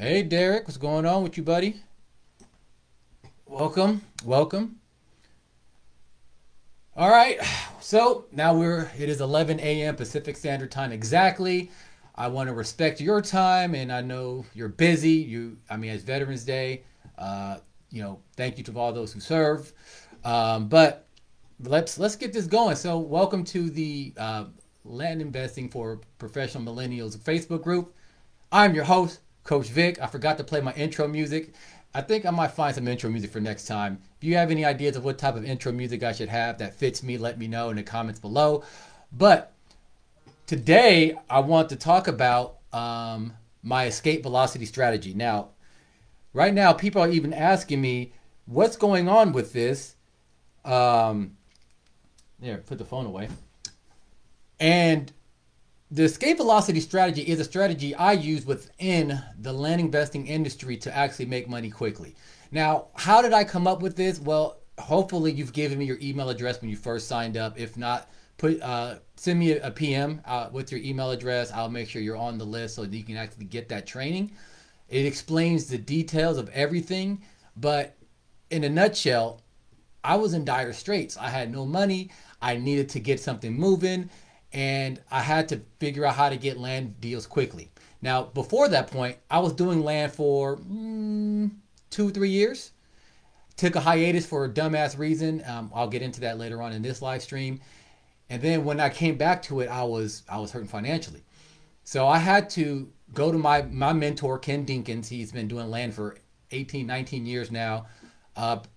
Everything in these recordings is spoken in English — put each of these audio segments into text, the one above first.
Hey Derek, what's going on with you, buddy? Welcome, welcome. All right, so now it is 11 a.m. Pacific Standard Time exactly. I want to respect your time, and I know you're busy. It's Veterans Day. Thank you to all those who serve. But let's get this going. So, welcome to the Land Investing for Professional Millennials Facebook group. I'm your host, Coach Vic. I forgot to play my intro music. I think I might find some intro music for next time. If you have any ideas of what type of intro music I should have that fits me, let me know in the comments below. But today I want to talk about my escape velocity strategy. Now, right now, people are even asking me what's going on with this. There, put the phone away. And the escape velocity strategy is a strategy I use within the land investing industry to actually make money quickly. Now, how did I come up with this? Well, hopefully you've given me your email address when you first signed up. If not, send me a PM with your email address. I'll make sure you're on the list so that you can actually get that training. It explains the details of everything, but in a nutshell, I was in dire straits. I had no money. I needed to get something moving, and I had to figure out how to get land deals quickly. Now, before that point, I was doing land for 2-3 years. Took a hiatus for a dumbass reason. I'll get into that later on in this live stream. And then when I came back to it, I was hurting financially. So I had to go to my mentor, Ken Dinkins. He's been doing land for 18, 19 years now.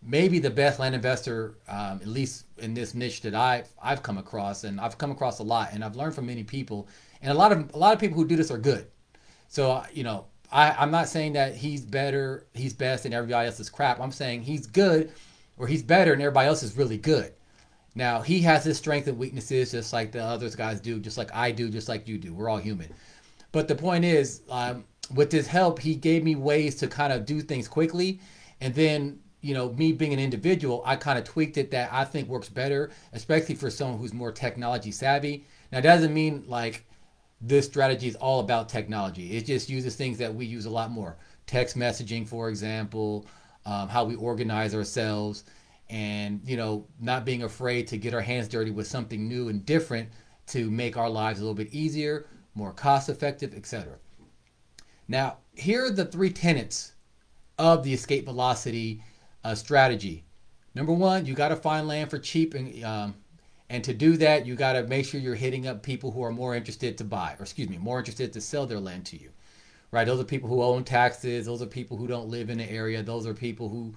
Maybe the best land investor, at least in this niche that I've come across, and I've come across a lot, and I've learned from many people, and a lot of people who do this are good. So I'm not saying that he's better, he's best, and everybody else is crap. I'm saying he's good, or he's better, and everybody else is really good. Now he has his strengths and weaknesses, just like the others guys do, just like I do, just like you do. We're all human. But the point is, with his help, he gave me ways to kind of do things quickly, and then me being an individual, I kind of tweaked it that I think works better, especially for someone who's more technology savvy. Now, it doesn't mean like this strategy is all about technology. It just uses things that we use a lot more. Text messaging, for example, how we organize ourselves, and, not being afraid to get our hands dirty with something new and different to make our lives a little bit easier, more cost effective, etc. Now, here are the 3 tenets of the escape velocity strategy. Number 1, you got to find land for cheap, and to do that, you got to make sure you're hitting up people who are more interested to buy, or excuse me, more interested to sell their land to you. Right? Those are people who own taxes. Those are people who don't live in the area. Those are people who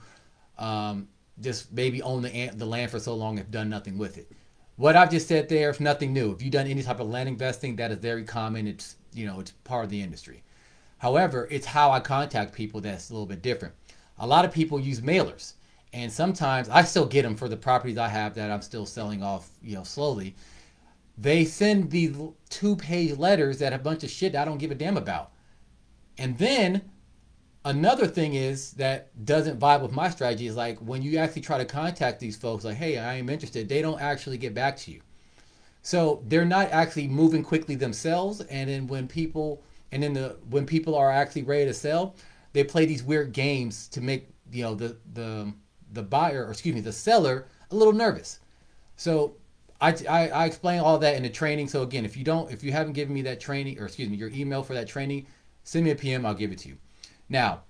just maybe own the land for so long and have done nothing with it. What I've just said there is nothing new. If you've done any type of land investing, that is very common. It's it's part of the industry. However, it's how I contact people that's a little bit different. A lot of people use mailers, and sometimes I still get them for the properties I have that I'm still selling off, slowly. They send these 2-page letters that have a bunch of shit I don't give a damn about. And then another thing is that doesn't vibe with my strategy is like when you actually try to contact these folks, like, hey, I am interested, they don't actually get back to you. So they're not actually moving quickly themselves. And then when people are actually ready to sell, they play these weird games to make the buyer, or excuse me, the seller, a little nervous. So I explain all that in the training. So again, if you haven't given me that training, or excuse me, your email for that training, send me a PM. I'll give it to you. Now,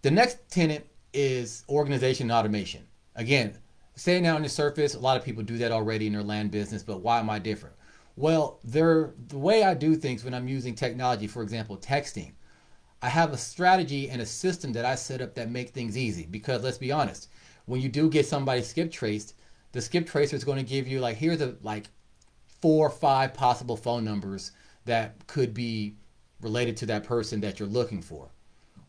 the next tenet is organization and automation. Again, saying that on the surface, a lot of people do that already in their land business, but why am I different? Well, the way I do things when I'm using technology, for example, texting, I have a strategy and a system that I set up that make things easy. Because let's be honest, when you do get somebody skip traced, the skip tracer is going to give you here's 4 or 5 possible phone numbers that could be related to that person that you're looking for.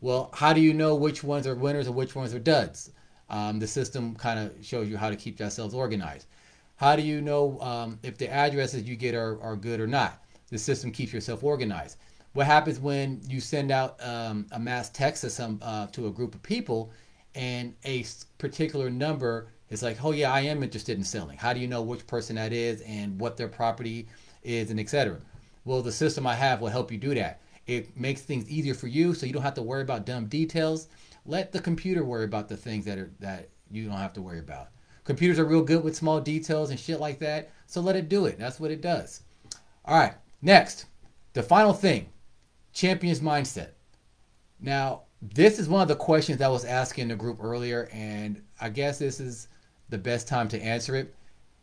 Well, how do you know which ones are winners and which ones are duds? The system kind of shows you how to keep yourselves organized. How do you know if the addresses you get are good or not? The system keeps yourself organized. What happens when you send out a mass text to a group of people, and a particular number is like, oh yeah, I am interested in selling. How do you know which person that is and what their property is, and etc.? Well, the system I have will help you do that. It makes things easier for you, so you don't have to worry about dumb details. Let the computer worry about the things that you don't have to worry about. Computers are real good with small details and shit like that, so let it do it. That's what it does. All right, next, the final thing, champion's mindset. Now, this is one of the questions that was asked in the group earlier, and I guess this is the best time to answer it.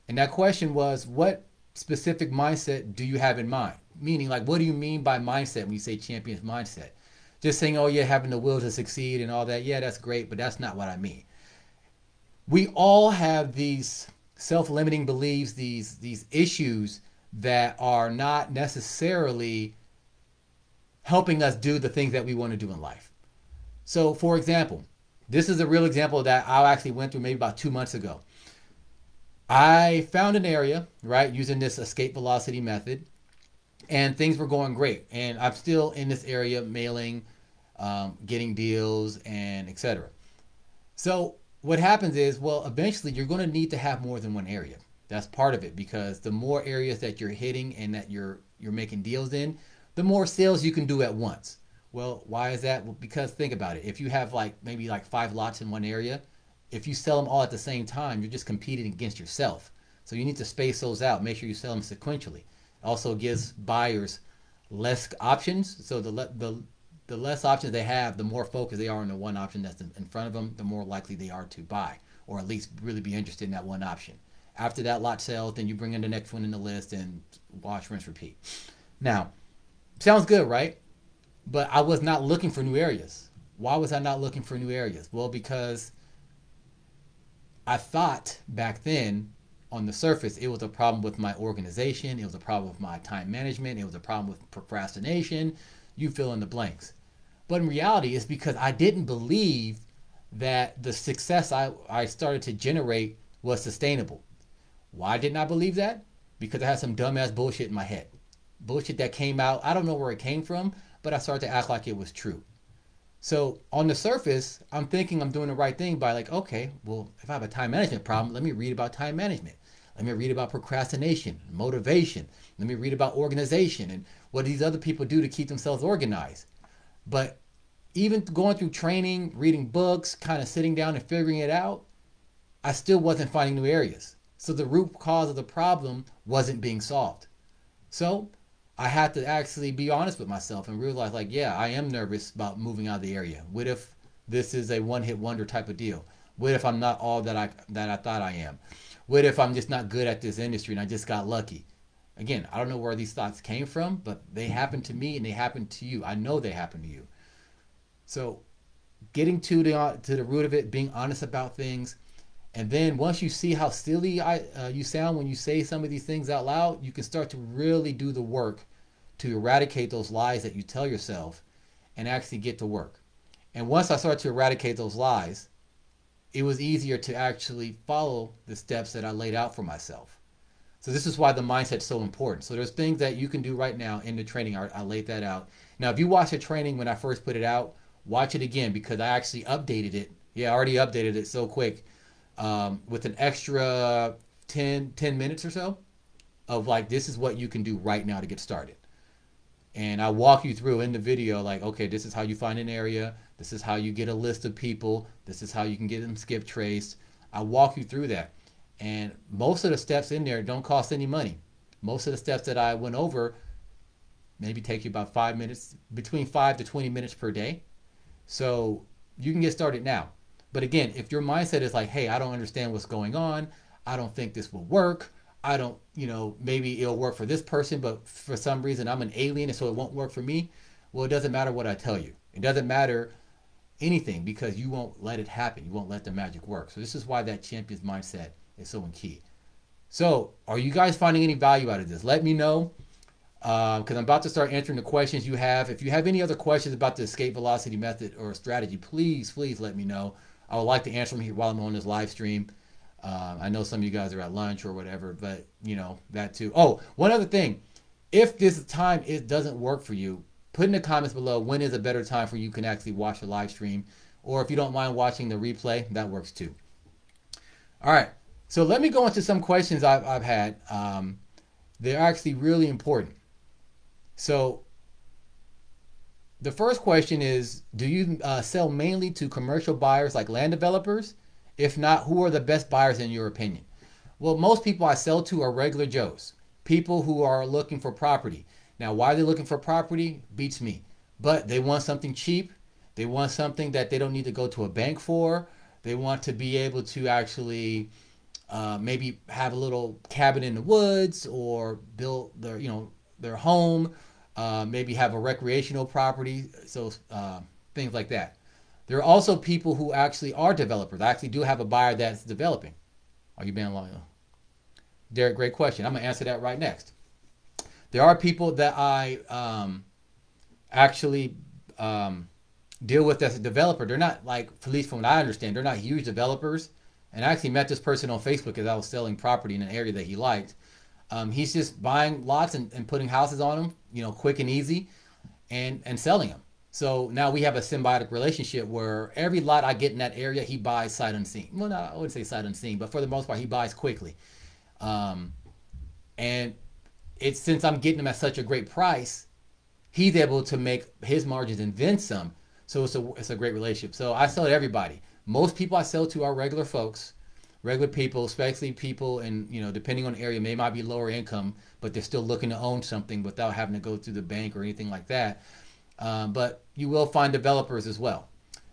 And that question was, what specific mindset do you have in mind? Meaning, like, what do you mean by mindset when you say champion's mindset? Just saying, oh yeah, having the will to succeed and all that. Yeah, that's great, but that's not what I mean. We all have these self-limiting beliefs, these issues that are not necessarily helping us do the things that we want to do in life. So, for example, this is a real example that I actually went through maybe about 2 months ago. I found an area, right, using this escape velocity method, and things were going great. And I'm still in this area mailing, getting deals, and etc. So what happens is, well, eventually you're going to need to have more than one area. That's part of it, because the more areas that you're hitting and that you're making deals in, the more sales you can do at once. Well, why is that? Well, because think about it. If you have maybe 5 lots in one area, if you sell them all at the same time, you're just competing against yourself. So you need to space those out. Make sure you sell them sequentially. Also gives buyers less options. So the less options they have, the more focused they are on the one option that's in front of them, the more likely they are to buy, or at least really be interested in that one option. After that lot sells, then you bring in the next one in the list and wash, rinse, repeat. Now, sounds good, right? But I was not looking for new areas. Why was I not looking for new areas? Well, because I thought back then, on the surface, it was a problem with my organization. It was a problem with my time management. It was a problem with procrastination. You fill in the blanks. But in reality, it's because I didn't believe that the success I started to generate was sustainable. Why didn't I believe that? Because I had some dumbass bullshit in my head. Bullshit that came out. I don't know where it came from, but I started to act like it was true. So on the surface, I'm thinking I'm doing the right thing by okay, well, if I have a time management problem, let me read about time management. Let me read about procrastination, motivation. Let me read about organization and what these other people do to keep themselves organized. But even going through training, reading books, kind of sitting down and figuring it out, I still wasn't finding new areas. So the root cause of the problem wasn't being solved. So I had to actually be honest with myself and realize yeah, I am nervous about moving out of the area. What if this is a one-hit wonder type of deal? What if I'm not all that I thought I am? What if I'm just not good at this industry and I just got lucky? Again, I don't know where these thoughts came from, but they happened to me and they happened to you. I know they happened to you. So getting to the root of it, being honest about things, and then once you see how silly you sound when you say some of these things out loud, you can start to really do the work to eradicate those lies that you tell yourself and actually get to work. And once I started to eradicate those lies, it was easier to actually follow the steps that I laid out for myself. So this is why the mindset's so important. So there's things that you can do right now in the training. I laid that out. Now, if you watch the training when I first put it out, watch it again, because I actually updated it. Yeah, I already updated it so quick with an extra 10 minutes or so of this is what you can do right now to get started. And I walk you through in the video, okay, this is how you find an area. This is how you get a list of people. This is how you can get them skip traced. I walk you through that. And most of the steps in there don't cost any money. Most of the steps that I went over maybe take you about 5 minutes, between 5 to 20 minutes per day. So you can get started now. But again, if your mindset is hey, I don't understand what's going on. I don't think this will work. I don't, maybe it'll work for this person, but for some reason I'm an alien, and so it won't work for me. Well, it doesn't matter what I tell you. It doesn't matter anything, because you won't let it happen. You won't let the magic work. So this is why that champion's mindset is so key. So are you guys finding any value out of this? Let me know, because I'm about to start answering the questions you have. If you have any other questions about the escape velocity method or strategy, please let me know. I would like to answer them here while I'm on this live stream. I know some of you guys are at lunch or whatever, but that too. Oh, one other thing. If this time it doesn't work for you, put in the comments below when is a better time for you can actually watch the live stream. Or if you don't mind watching the replay, that works too. All right. So let me go into some questions I've had. They're actually really important. So The first question is, do you sell mainly to commercial buyers like land developers? If not, who are the best buyers in your opinion? Well, most people I sell to are regular Joes, people who are looking for property. Now, why they're looking for property beats me, but they want something cheap. They want something that they don't need to go to a bank for. They want to be able to actually maybe have a little cabin in the woods or build their, their home. Maybe have a recreational property. So things like that. There are also people who actually are developers. I actually do have a buyer that's developing. Are you being loyal? Derek, great question. I'm going to answer that right next. There are people that I actually deal with as a developer. They're not like, at least from what I understand, they're not huge developers. And I actually met this person on Facebook as I was selling property in an area that he liked. He's just buying lots and putting houses on them, quick and easy, and selling them. So now we have a symbiotic relationship where every lot I get in that area, he buys sight unseen. Well, no, I wouldn't say sight unseen, but for the most part, he buys quickly. And it's since I'm getting them at such a great price, he's able to make his margins and then some. So it's a great relationship. So I sell to everybody. Most people I sell to are regular folks, regular people, especially people and depending on the area, may might be lower income, but they're still looking to own something without having to go through the bank or anything like that. But you will find developers as well.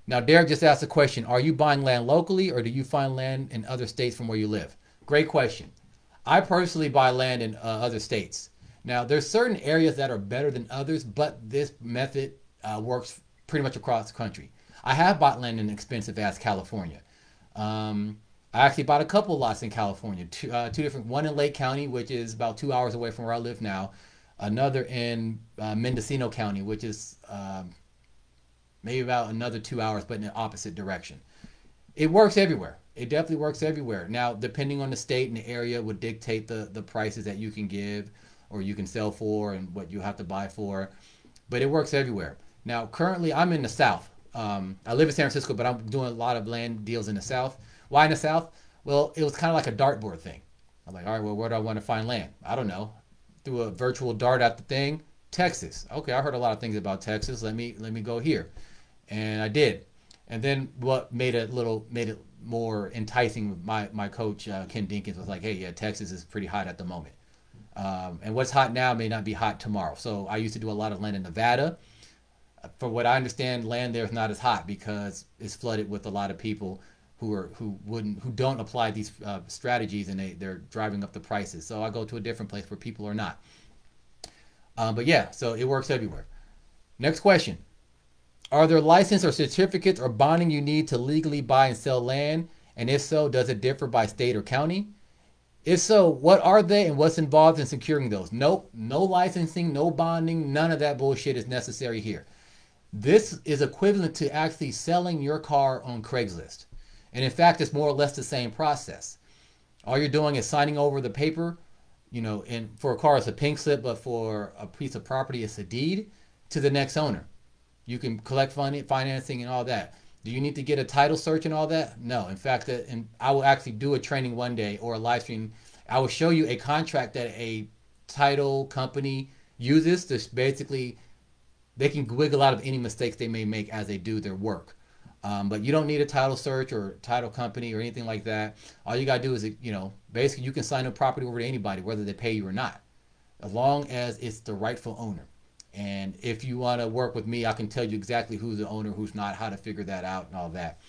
Now, Derek just asked a question. Are you buying land locally or do you find land in other states from where you live? Great question. I personally buy land in other states. Now, there's certain areas that are better than others, but this method works pretty much across the country. I have bought land in expensive ass California. I actually bought a couple lots in California, two different, one in Lake County, which is about 2 hours away from where I live now. Another in Mendocino County, which is maybe about another 2 hours, but in the opposite direction. It works everywhere. It definitely works everywhere. Now, depending on the state and the area would dictate the prices that you can give or you can sell for and what you have to buy for. But it works everywhere. Now, currently, I'm in the South. I live in San Francisco, but I'm doing a lot of land deals in the South. Why in the South? Well, it was kind of like a dartboard thing. I'm like, all right, well, where do I want to find land? I don't know. Threw a virtual dart at the thing. Texas. Okay, I heard a lot of things about Texas. Let me go here. And I did. And then what made it more enticing, my coach, Ken Dinkins, was like, hey, yeah, Texas is pretty hot at the moment. And what's hot now may not be hot tomorrow. So I used to do a lot of land in Nevada. For what I understand, land there is not as hot because it's flooded with a lot of people who don't apply these strategies, and they're driving up the prices. So I go to a different place where people are not. But yeah, so it works everywhere. Next question. Are there license or certificates or bonding you need to legally buy and sell land? And if so, does it differ by state or county? If so, what are they and what's involved in securing those? Nope, no licensing, no bonding, none of that bullshit is necessary here. This is equivalent to actually selling your car on Craigslist. And in fact, it's more or less the same process. All you're doing is signing over the paper, and for a car it's a pink slip, but for a piece of property it's a deed to the next owner. You can collect financing and all that. Do you need to get a title search and all that? No. In fact, and I will actually do a training one day or a live stream. I will show you a contract that a title company uses to basically, they can wiggle out of any mistakes they may make as they do their work. But you don't need a title search or title company or anything like that. All you got to do is, basically you can sign a property over to anybody, whether they pay you or not, as long as it's the rightful owner. And if you want to work with me, I can tell you exactly who's the owner, who's not, how to figure that out and all that.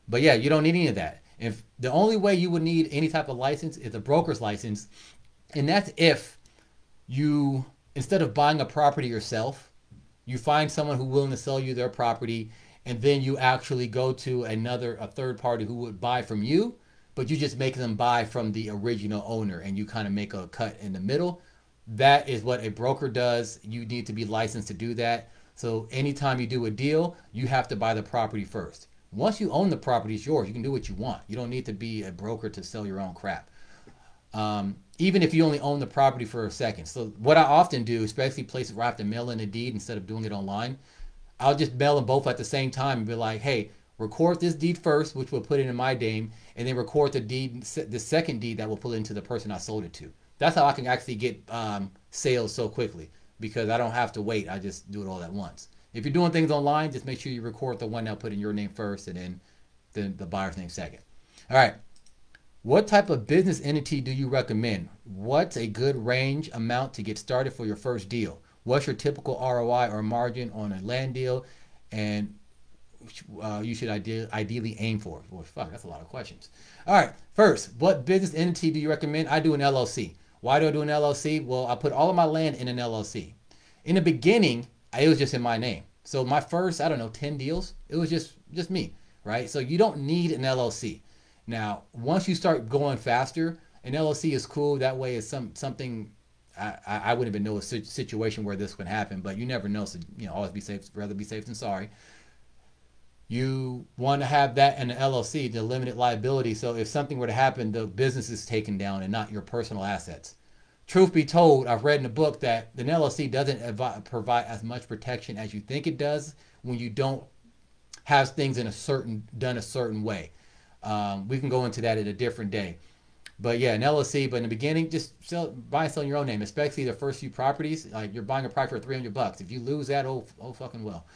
But yeah, you don't need any of that. If the only way you would need any type of license is a broker's license, and that's if you, instead of buying a property yourself, you find someone who's willing to sell you their property, and then you actually go to a third party who would buy from you, but you just make them buy from the original owner, and you kind of make a cut in the middle. That is what a broker does. You need to be licensed to do that. So anytime you do a deal, you have to buy the property first. Once you own the property, it's yours. You can do what you want. You don't need to be a broker to sell your own crap. Even if you only own the property for a second. So what I often do, especially places where I have to mail in a deed instead of doing it online, I'll just mail them both at the same time and be like, hey, record this deed first, which will put it in my name, and then record the second deed that will put it into the person I sold it to. That's how I can actually get sales so quickly. because I don't have to wait. I just do it all at once. If you're doing things online, just make sure you record the one that'll put in your name first and then the buyer's name second. All right. What type of business entity do you recommend? What's a good range amount to get started for your first deal? What's your typical ROI or margin on a land deal? And you should ideally aim for? Well, fuck, that's a lot of questions. All right. First, what business entity do you recommend? I do an LLC. Why do I do an LLC? Well, I put all of my land in an LLC. In the beginning, it was just in my name. So my first, I don't know, 10 deals, it was just me, right? So you don't need an LLC. Now, once you start going faster, an LLC is cool. That way it's something I wouldn't even know a situation where this would happen, but you never know. So, always be safe, rather be safe than sorry. You want to have that in an LLC, the limited liability. So if something were to happen, the business is taken down and not your personal assets. Truth be told, I've read in a book that an LLC doesn't provide as much protection as you think it does when you don't have things done a certain way. We can go into that at a different day. But yeah, an LLC, but in the beginning, just buy and sell in your own name, especially the first few properties. Like you're buying a property for $300. If you lose that, oh fucking well.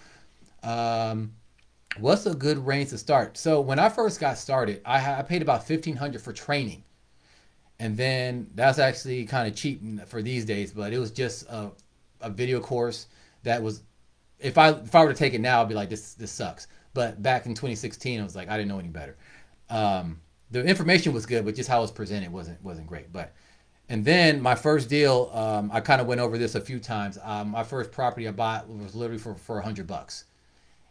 What's a good range to start? So when I first got started, I paid about $1,500 for training. And then that's actually kind of cheap for these days, but it was just a video course that was, if I were to take it now, I'd be like, this sucks. But back in 2016, I was like, I didn't know any better. The information was good, but just how it was presented wasn't great. And then my first deal, I kind of went over this a few times. My first property I bought was literally for $100.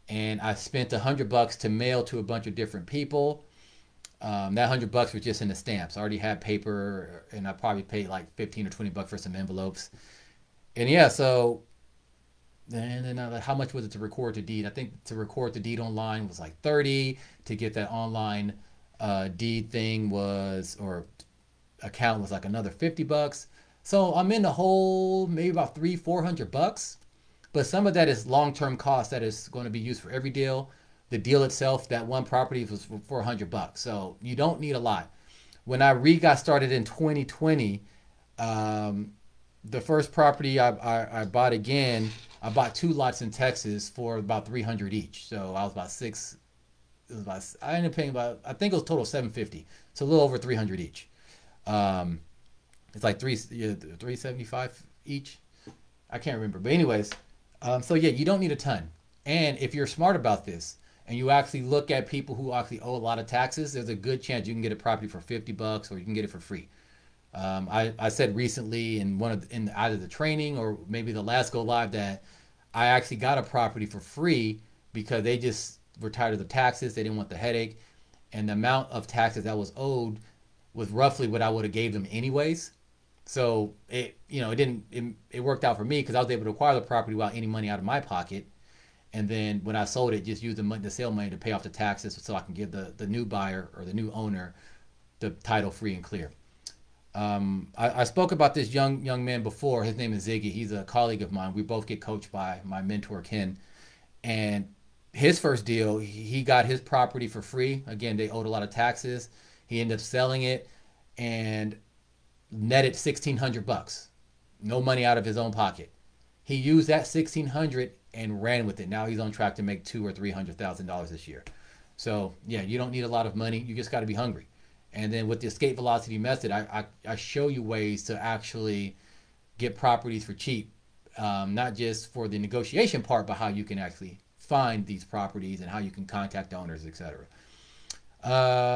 And I spent $100 to mail to a bunch of different people. That $100 was just in the stamps. I already had paper, and I probably paid like 15 or 20 bucks for some envelopes. And yeah, so and then how much was it to record the deed? I think to record the deed online was like 30. To get that online deed thing or account was like another 50 bucks. So I'm in the hole maybe about $300-400. But some of that is long-term cost that is going to be used for every deal. The deal itself, that one property was for $100. So you don't need a lot. When I got started in 2020, the first property I bought again, I bought 2 lots in Texas for about $300 each. So I was about I ended up paying I think it was total $750. So a little over $300 each. It's like $375 each. I can't remember. But anyways, so yeah, you don't need a ton. And if you're smart about this and you actually look at people who actually owe a lot of taxes, there's a good chance you can get a property for $50 or you can get it for free. I said recently in either the training or maybe the last go live that I actually got a property for free because they just were tired of the taxes. They didn't want the headache, and the amount of taxes that was owed was roughly what I would have gave them anyways. So it worked out for me because I was able to acquire the property without any money out of my pocket. And then when I sold it, just used the sale money to pay off the taxes so I can give the new buyer or the new owner the title free and clear. I spoke about this young man before. His name is Ziggy. He's a colleague of mine. We both get coached by my mentor, Ken. And his first deal, he got his property for free. Again, they owed a lot of taxes. He ended up selling it and netted $1,600. No money out of his own pocket. He used that $1,600 and ran with it. Now he's on track to make $200,000 or $300,000 this year. So yeah, you don't need a lot of money. You just got to be hungry. And then with the escape velocity method, I show you ways to actually get properties for cheap, not just for the negotiation part, but how you can actually find these properties and how you can contact owners, etc.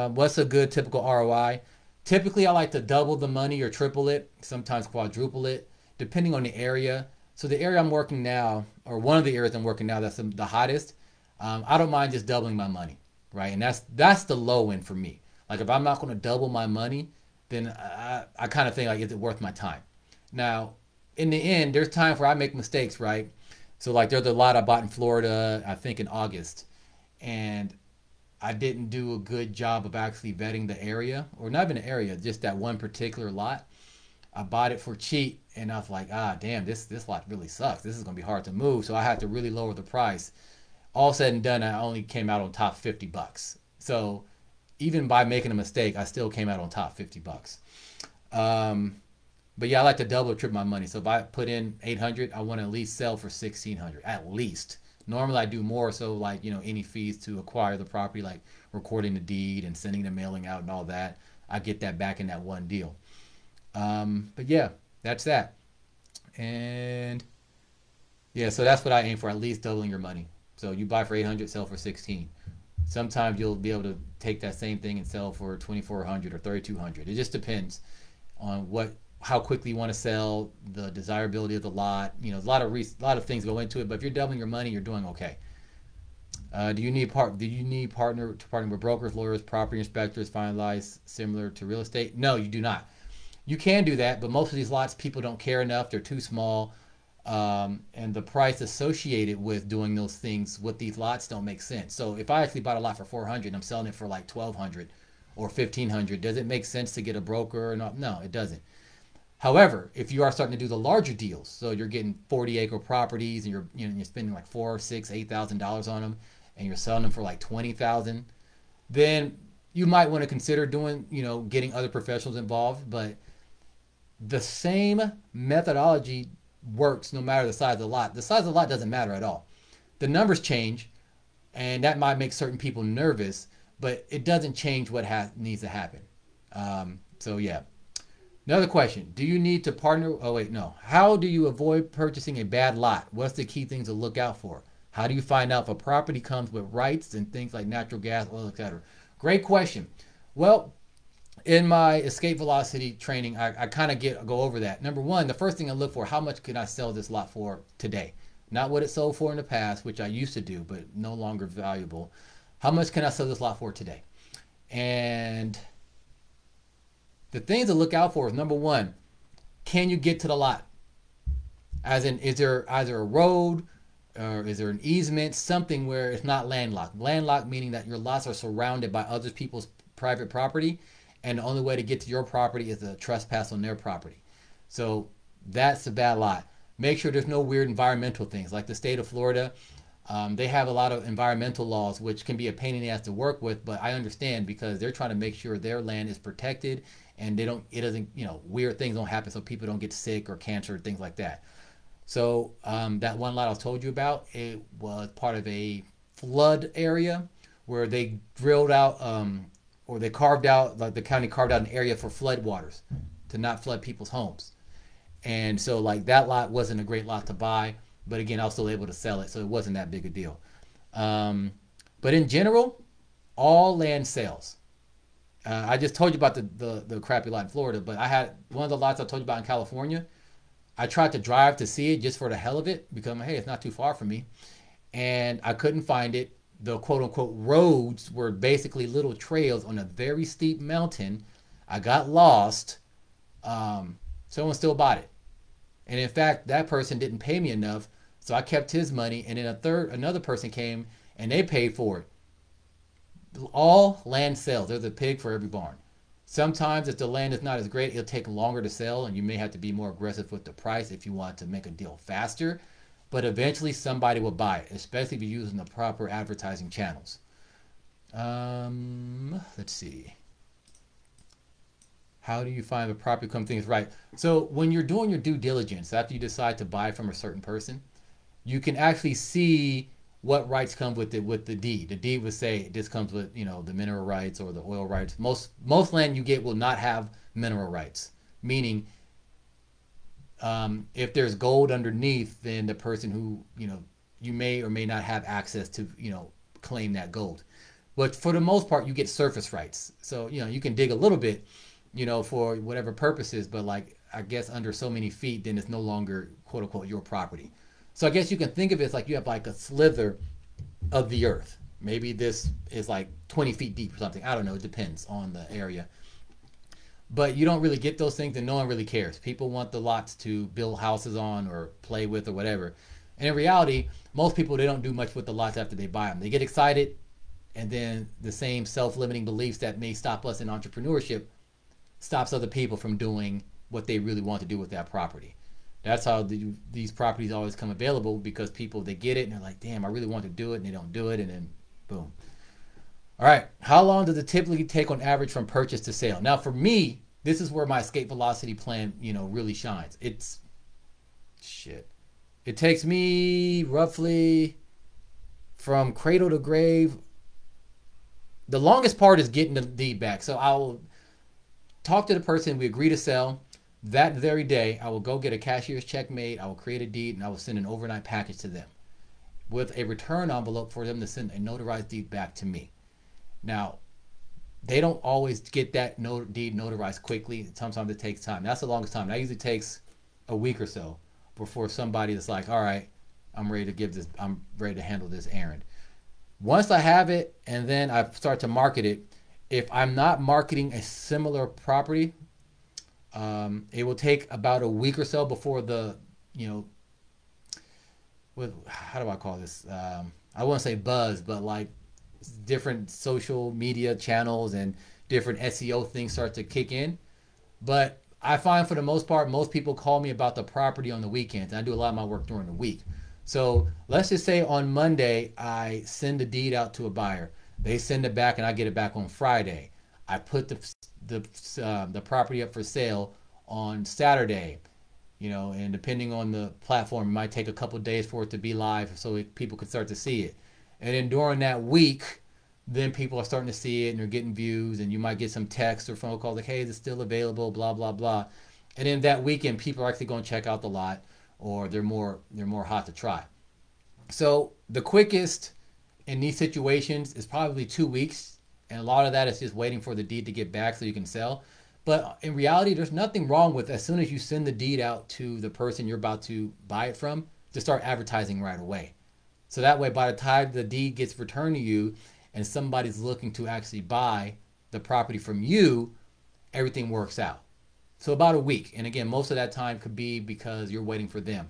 What's a good typical ROI? Typically, I like to double the money or triple it, sometimes quadruple it, depending on the area. So the area I'm working now, or one of the areas I'm working now that's the hottest, I don't mind just doubling my money, right? And that's the low end for me. Like if I'm not going to double my money, then I kind of think like, is it worth my time? Now, in the end, there's times where I make mistakes, right? So like there's a lot I bought in Florida, I think in August, and I didn't do a good job of actually vetting the area, or not even the area, just that one particular lot. I bought it for cheap, and I was like, damn, this lot really sucks. This is going to be hard to move. So I had to really lower the price. All said and done, I only came out on top $50. So even by making a mistake, I still came out on top $50. But yeah, I like to double or triple my money. So if I put in 800, I want to at least sell for 1600 at least. Normally I do more, so like, any fees to acquire the property, like recording the deed and sending the mailing out and all that, I get that back in that one deal. But yeah, that's that. And yeah, so that's what I aim for, at least doubling your money. So you buy for 800, sell for 16. Sometimes you'll be able to take that same thing and sell for 2400 or 3200. It just depends on how quickly you want to sell, the desirability of the lot. A lot of things go into it, but if you're doubling your money, you're doing okay. Do you need partner with brokers, lawyers, property inspectors, finalize similar to real estate? No, you do not. You can do that, but most of these lots, people don't care enough. They're too small. And the price associated with doing those things with these lots don't make sense. So if I actually bought a lot for 400 and I'm selling it for like 1200 or 1500, does it make sense to get a broker or not? No, it doesn't. However, if you are starting to do the larger deals, so you're getting 40-acre properties and you're spending like $4,000, $6,000, $8,000 on them, and you're selling them for like 20,000, then you might want to consider doing, getting other professionals involved. But the same methodology works no matter the size of the lot. The size of the lot doesn't matter at all. The numbers change, and that might make certain people nervous, but it doesn't change what needs to happen. So yeah. Another question, do you need to partner? Oh wait, no. How do you avoid purchasing a bad lot? What's the key things to look out for? How do you find out if a property comes with rights and things like natural gas, oil, etc.? Great question. Well, in my escape velocity training, I kind of go over that. Number one, the first thing I look for, how much can I sell this lot for today? Not what it sold for in the past, which I used to do, but no longer valuable. How much can I sell this lot for today? And the things to look out for is, number one, can you get to the lot? As in, is there either a road or is there an easement, something where it's not landlocked? Landlocked meaning that your lots are surrounded by other people's private property, and the only way to get to your property is to trespass on their property. So that's a bad lot. Make sure there's no weird environmental things. Like the state of Florida, they have a lot of environmental laws, which can be a pain in the ass to work with, but I understand because they're trying to make sure their land is protected and weird things don't happen, so people don't get sick or cancer, things like that. So that one lot I told you about, it was part of a flood area where they drilled out, or they carved out, like the county carved out an area for flood waters to not flood people's homes. And so like that lot wasn't a great lot to buy, but again, I was still able to sell it, so it wasn't that big a deal. But in general, all land sales. I just told you about the crappy lot in Florida, but I had one of the lots I told you about in California. I tried to drive to see it just for the hell of it because, hey, it's not too far from me. And I couldn't find it. The quote unquote roads were basically little trails on a very steep mountain. I got lost. Someone still bought it. And in fact, that person didn't pay me enough. So I kept his money. And then another person came and they paid for it. All land sales, there's a pig for every barn. Sometimes if the land is not as great, it'll take longer to sell and you may have to be more aggressive with the price if you want to make a deal faster. But eventually somebody will buy it, especially if you're using the proper advertising channels. Let's see. How do you find the property come things right? So when you're doing your due diligence, after you decide to buy from a certain person, you can actually see what rights come with the deed. The deed would say this comes with, the mineral rights or the oil rights. Most land you get will not have mineral rights, meaning if there's gold underneath, then the person who, you may or may not have access to, claim that gold. But for the most part, you get surface rights. So, you can dig a little bit, for whatever purposes, but like, I guess under so many feet, then it's no longer quote unquote your property. So I guess you can think of it as like you have like a slither of the earth. Maybe this is like 20 feet deep or something. I don't know. It depends on the area. But you don't really get those things and no one really cares. People want the lots to build houses on or play with or whatever. And in reality, most people, they don't do much with the lots after they buy them. They get excited, and then the same self-limiting beliefs that may stop us in entrepreneurship stops other people from doing what they really want to do with that property. That's how these properties always come available, because people, they get it and they're like, damn, I really want to do it, and they don't do it, and then boom. All right, how long does it typically take on average from purchase to sale? Now for me, this is where my escape velocity plan, really shines. It's shit. It takes me roughly from cradle to grave. The longest part is getting the deed back. So I'll talk to the person, we agree to sell. That very day, I will go get a cashier's check made. I will create a deed, and I will send an overnight package to them with a return envelope for them to send a notarized deed back to me. Now, they don't always get that deed notarized quickly. Sometimes it takes time. That's the longest time. That usually takes a week or so before somebody is like, all right, I'm ready to handle this errand. Once I have it and then I start to market it, if I'm not marketing a similar property, it will take about a week or so before how do I call this? I wouldn't say buzz, but like different social media channels and different SEO things start to kick in. But I find for the most part, most people call me about the property on the weekends. And I do a lot of my work during the week. So let's just say on Monday, I send the deed out to a buyer. They send it back and I get it back on Friday. I put the property up for sale on Saturday, and depending on the platform, it might take a couple days for it to be live so people could start to see it. And then during that week, then people are starting to see it and they're getting views, and you might get some text or phone calls like, hey, is it still available, blah, blah, blah. And then that weekend, people are actually going to check out the lot, or they're more hot to try. So the quickest in these situations is probably 2 weeks. And a lot of that is just waiting for the deed to get back so you can sell. But in reality, there's nothing wrong with, as soon as you send the deed out to the person you're about to buy it from, to start advertising right away. So that way, by the time the deed gets returned to you and somebody's looking to actually buy the property from you, everything works out. So about a week. And again, most of that time could be because you're waiting for them.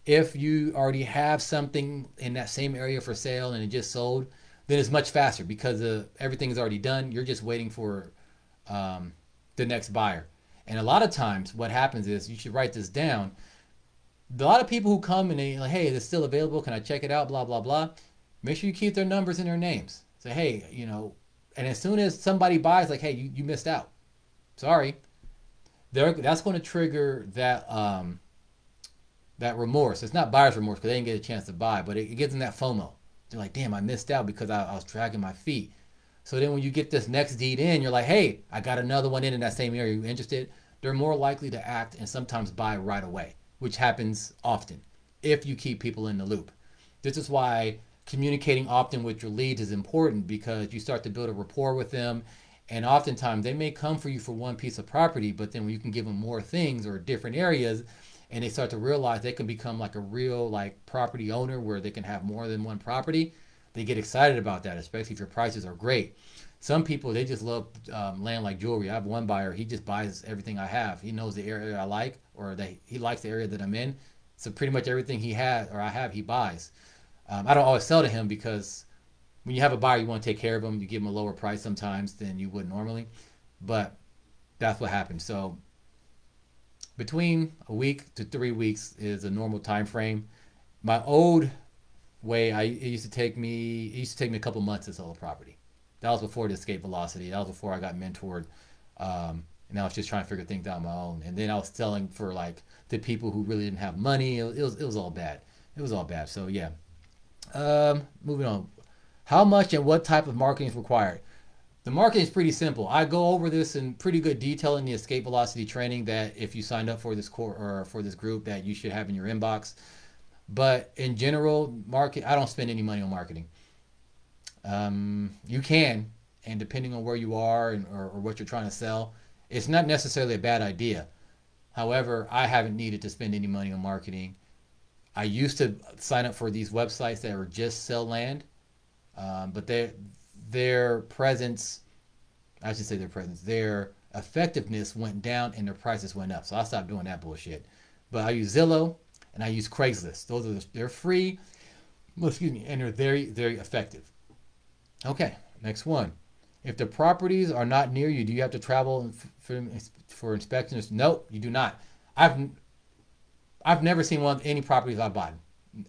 If you already have something in that same area for sale and it just sold, then it's much faster because everything is already done. You're just waiting for the next buyer. And a lot of times what happens is, you should write this down. A lot of people who come and they like, hey, is it still available? Can I check it out? Blah, blah, blah. Make sure you keep their numbers and their names. Say, hey, and as soon as somebody buys, like, hey, you missed out. Sorry. That's going to trigger that remorse. It's not buyer's remorse because they didn't get a chance to buy, but it gives them that FOMO. They're like, damn, I missed out because I was dragging my feet. So then when you get this next deed in, you're like, hey, I got another one in that same area. You interested? They're more likely to act and sometimes buy right away, which happens often if you keep people in the loop. This is why communicating often with your leads is important, because you start to build a rapport with them. And oftentimes they may come for you for one piece of property, but then when you can give them more things or different areas, and they start to realize they can become like a real property owner where they can have more than one property, they get excited about that, especially if your prices are great. Some people, they just love land like jewelry. I have one buyer, he just buys everything I have. He knows the area I like, or he likes the area that I'm in. So pretty much everything he has or I have, he buys. I don't always sell to him because when you have a buyer, you want to take care of them. You give them a lower price sometimes than you would normally. But that's what happens. So between a week to 3 weeks is a normal time frame. My old way, it used to take me a couple months to sell a property. That was before the escape velocity. That was before I got mentored. And I was just trying to figure things out on my own. And then I was selling for the people who really didn't have money. It was all bad. It was all bad. So yeah. Moving on. How much and what type of marketing is required? The marketing is pretty simple. I go over this in pretty good detail in the escape velocity training that if you signed up for this course or for this group that you should have in your inbox. But in general, I don't spend any money on marketing. You can, and depending on where you are or what you're trying to sell, it's not necessarily a bad idea. However, I haven't needed to spend any money on marketing. I used to sign up for these websites that were just sell land, but their presence, I should say their effectiveness went down and their prices went up. So I stopped doing that bullshit. But I use Zillow and I use Craigslist. They're free, and they're very, very effective. Okay, next one. If the properties are not near you, do you have to travel for inspections? Nope, you do not. I've never seen any properties I bought,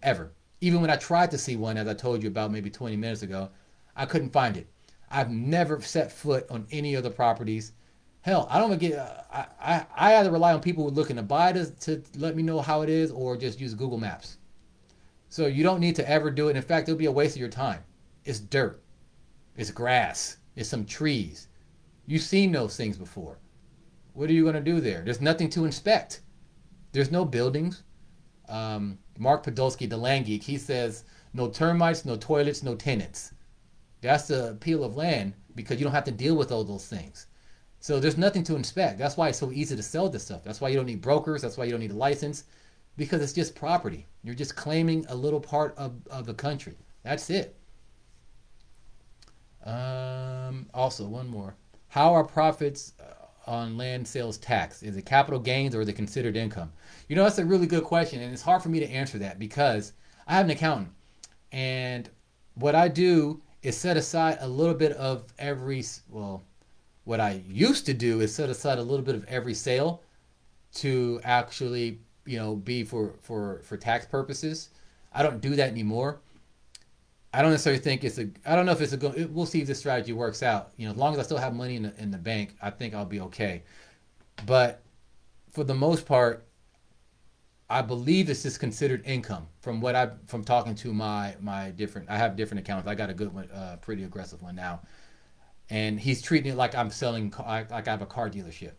ever. Even when I tried to see one, as I told you about maybe 20 minutes ago, I couldn't find it. I've never set foot on any of the properties. Hell, I don't even get. I either rely on people who are looking to buy to let me know how it is, or just use Google Maps. So you don't need to ever do it. In fact, it'll be a waste of your time. It's dirt. It's grass. It's some trees. You've seen those things before. What are you going to do there? There's nothing to inspect. There's no buildings. Mark Podolsky, the land geek, he says, no termites, no toilets, no tenants. That's the appeal of land, because you don't have to deal with all those things. So there's nothing to inspect. That's why it's so easy to sell this stuff. That's why you don't need brokers. That's why you don't need a license, because it's just property. You're just claiming a little part of the country. That's it. Also, one more. How are profits on land sales taxed? Is it capital gains, or is it considered income? You know, that's a really good question, and it's hard for me to answer that because I have an accountant, and what I do is set aside a little bit of every, well, what I used to do is set aside a little bit of every sale to actually, you know, be for tax purposes. I don't do that anymore. I don't necessarily think I don't know if it's a good, we'll see if this strategy works out. You know, as long as I still have money in the bank, I think I'll be okay. But for the most part, I believe this is considered income from from talking to my different, I have different accounts. I got a good one, pretty aggressive one now. And he's treating it like I'm selling, like I have a car dealership.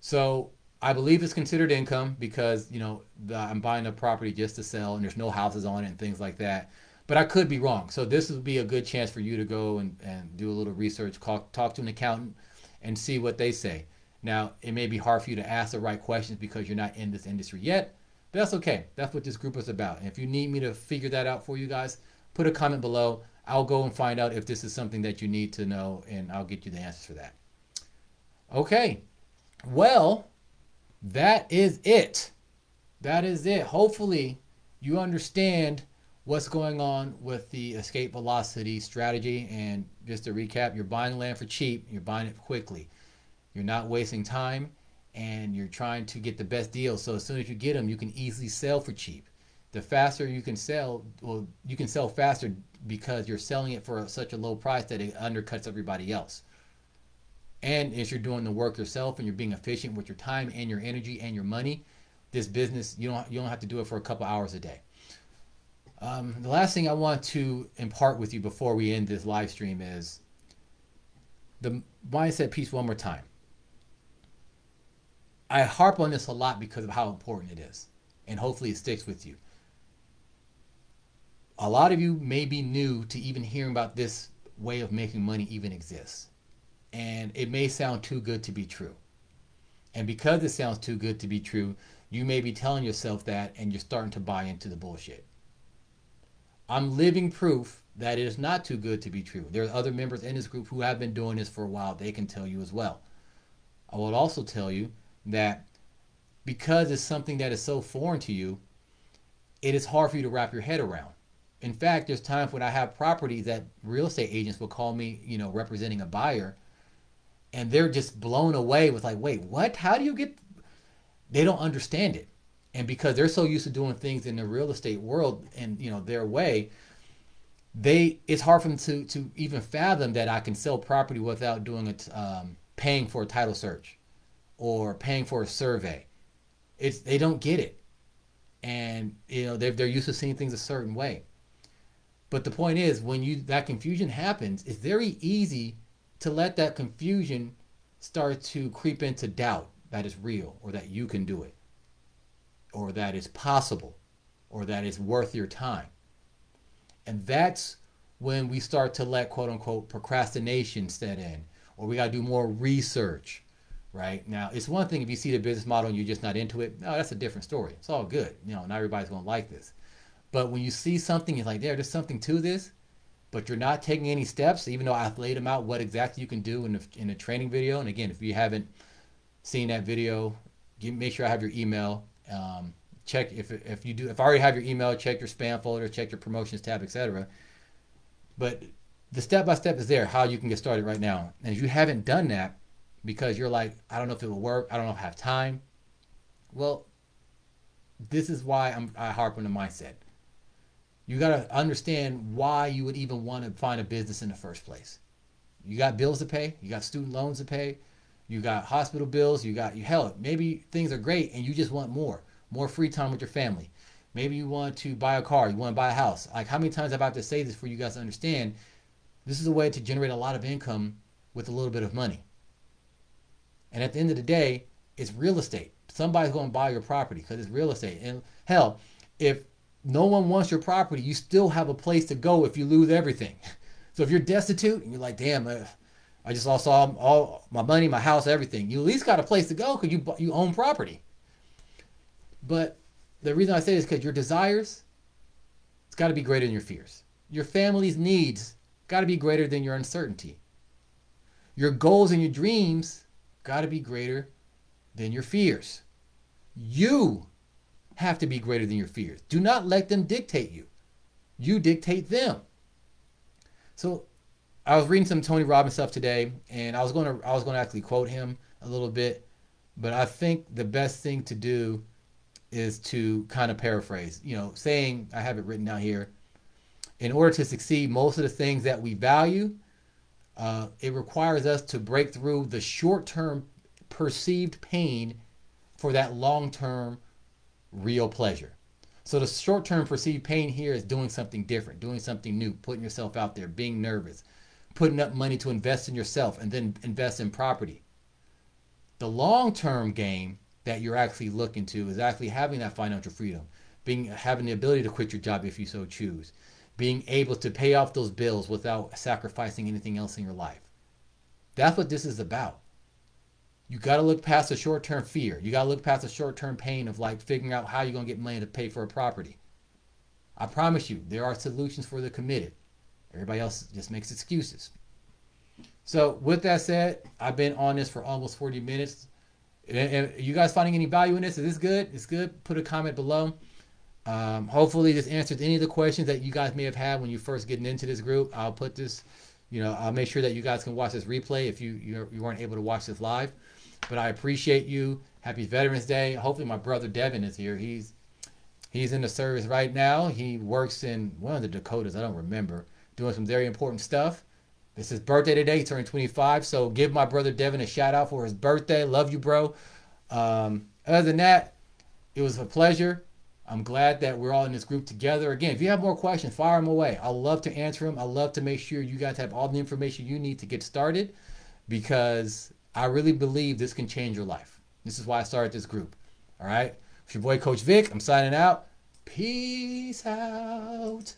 So I believe it's considered income because, you know, I'm buying a property just to sell and there's no houses on it and things like that. But I could be wrong. So this would be a good chance for you to go and do a little research, talk to an accountant and see what they say. Now, it may be hard for you to ask the right questions because you're not in this industry yet, but that's okay. That's what this group is about. And if you need me to figure that out for you guys, put a comment below. I'll go and find out if this is something that you need to know, and I'll get you the answers for that. Okay. Well, that is it. That is it. Hopefully, you understand what's going on with the escape velocity strategy. And just to recap, you're buying land for cheap. You're buying it quickly. You're not wasting time, and you're trying to get the best deal. So as soon as you get them, you can easily sell for cheap. The faster you can sell, well, you can sell faster because you're selling it for such a low price that it undercuts everybody else. And if you're doing the work yourself and you're being efficient with your time and your energy and your money, this business, you don't have to do it for a couple hours a day. The last thing I want to impart with you before we end this live stream is the mindset piece one more time. I harp on this a lot because of how important it is, and hopefully it sticks with you. A lot of you may be new to even hearing about this way of making money even exists. And it may sound too good to be true. And because it sounds too good to be true, you may be telling yourself that and you're starting to buy into the bullshit. I'm living proof that it is not too good to be true. There are other members in this group who have been doing this for a while. They can tell you as well. I will also tell you that because it's something that is so foreign to you, it is hard for you to wrap your head around. In fact, there's times when I have properties that real estate agents will call me, you know, representing a buyer, and they're just blown away with like, wait, what? How do you get? They don't understand it. And because they're so used to doing things in the real estate world and, you know, their way, it's hard for them to even fathom that I can sell property without doing it, paying for a title search or paying for a survey. They don't get it. And, you know, they're used to seeing things a certain way. But the point is, when that confusion happens, it's very easy to let that confusion start to creep into doubt that it's real, or that you can do it, or that it's possible, or that it's worth your time. And that's when we start to let quote unquote procrastination set in, or we got to do more research, right? Now, it's one thing if you see the business model and you're just not into it. No, that's a different story. It's all good. You know, not everybody's going to like this. But when you see something, you're like, there's something to this, but you're not taking any steps, even though I've laid them out what exactly you can do in a training video. And again, if you haven't seen that video, make sure I have your email. Check if I already have your email, check your spam folder, check your promotions tab, etc. But the step-by-step is there, how you can get started right now. And if you haven't done that because you're like, I don't know if it will work, I don't know if I have time, well, this is why I harp on the mindset. You got to understand why you would even want to find a business in the first place. You got bills to pay. You got student loans to pay. You got hospital bills. You got, you hell, maybe things are great and you just want more free time with your family. Maybe you want to buy a car. You want to buy a house. Like, how many times have I have to say this for you guys to understand? This is a way to generate a lot of income with a little bit of money. And at the end of the day, it's real estate. Somebody's going to buy your property because it's real estate. And hell, if no one wants your property, you still have a place to go if you lose everything. So if you're destitute and you're like, damn, I just lost all my money, my house, everything, you at least got a place to go because you own property. But the reason I say this is because your desires, it's got to be greater than your fears. Your family's needs got to be greater than your uncertainty. Your goals and your dreams got to be greater than your fears. You have to be greater than your fears. Do not let them dictate you. You dictate them. So I was reading some Tony Robbins stuff today, and I was going to actually quote him a little bit, but I think the best thing to do is to kind of paraphrase, saying, I have it written down here, in order to succeed, most of the things that we value, it requires us to break through the short-term perceived pain for that long-term real pleasure. So the short-term perceived pain here is doing something different, doing something new, putting yourself out there, being nervous, putting up money to invest in yourself and then invest in property. The long-term game that you're actually looking to is actually having that financial freedom, having the ability to quit your job if you so choose, being able to pay off those bills without sacrificing anything else in your life. That's what this is about. You got to look past the short-term fear. You got to look past the short-term pain of like figuring out how you're going to get money to pay for a property. I promise you, there are solutions for the committed. Everybody else just makes excuses. So with that said, I've been on this for almost 40 minutes. And you guys finding any value in this? Is this good? It's good. Put a comment below. Hopefully this answers any of the questions that you guys may have had when you first getting into this group. I'll put this, I'll make sure that you guys can watch this replay if you weren't able to watch this live. But I appreciate you. Happy Veterans Day. Hopefully my brother Devin is here. He's in the service right now. He works in one of the Dakotas, I don't remember, doing some very important stuff. It's his birthday today. He's turning 25. So give my brother Devin a shout out for his birthday. Love you, bro. Other than that, it was a pleasure. I'm glad that we're all in this group together. Again, if you have more questions, fire them away. I'll love to answer them. I'll love to make sure you guys have all the information you need to get started, because I really believe this can change your life. This is why I started this group. All right. It's your boy, Coach Vic. I'm signing out. Peace out.